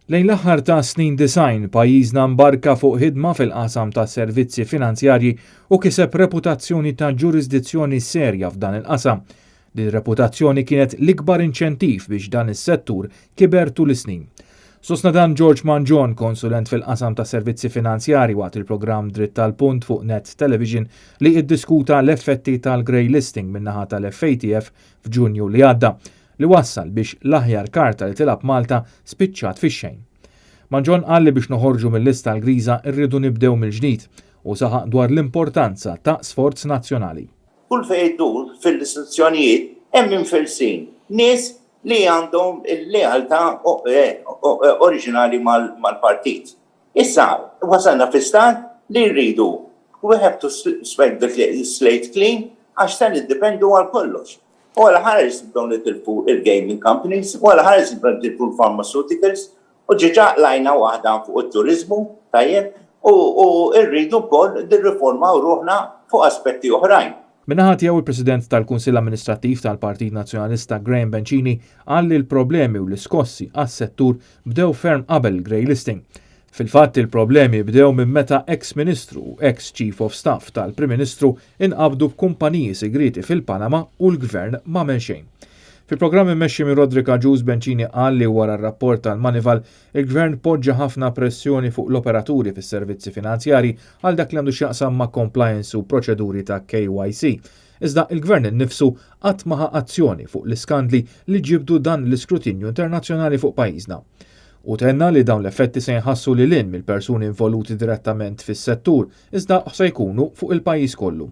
Lejn l-aħħar ta' snin design pajjiżna mbarka fuq ħidma fil-qasam ta' servizzi finanzjarji u kiseb reputazzjoni ta' ġurisdizzjoni serja f'dan il-qasam. Din reputazzjoni kienet l-ikbar inċentiv biex dan is-settur kiber tul is-snin. Sostna dan George Manjon, konsulent fil-qasam ta' servizzi finanzjarji waqt il-programm Dritt tal-Punt fuq Net Television li iddiskuta l-effetti tal-grey listing min-naħa tal-FATF f'Ġunju li għadda, li wassal biex l-aħjar karta li tilab Malta spiċċat fix-xejn. Manjon qal li biex noħorġu mill-lista l-griża rridu nibdew mill-ġdid u saħaq dwar l-importanza ta' sforz nazzjonali. Kull fejn idur fil-istituzzjonijiet hemm infilsin, nies li għandhom il-lealtà oriġinali mal-partit. Issa, wasalna fi-stat li rridu we have to sweep the slate clean għax dan iddependu għal kollox. U għal ħares dawn il-gaming companies, u għal ħares il-pharmaceuticals, u ġiġa lajna waħda fuq il-turizmu, tajjeb, u rridu wkoll nirriformaw ruħna fuq aspetti oħrajn. Min-naħa tiegħu il-President tal-Kunsill Amministrattiv tal-Partit Nazzjonalista Graham Bencini qal li l-problemi u l-iskossi għas-settur bdew ferm qabel grey listing. Fil-fatt il-problemi bdew minn meta ex-Ministru u ex-Chief of Staff tal-Prim Ministru inqabdu b'kumpaniji segreti fil-Panama u l-Gvern m'għamel xejn. Fil-programm immexxi minn Rodrika Ġuż Bencini qal li wara r-rapport tal-Manival il-Gvern poġġa ħafna pressjoni fuq l-operaturi fis-servizzi finanzjarji għal dak li għandu x'jaqsam ma' compliance u proċeduri ta' KYC. Iżda il-Gvern innifsu qatt ma ħa azzjoni fuq l-iskandli li ġibdu dan l-iskrutinju internazzjonali fuq pajjiżna. U tenna li dawn l-effetti se jħassu lil hinn mill-persuni involuti direttament fis-settur iżda se jkunu fuq il-pajjiż kollu.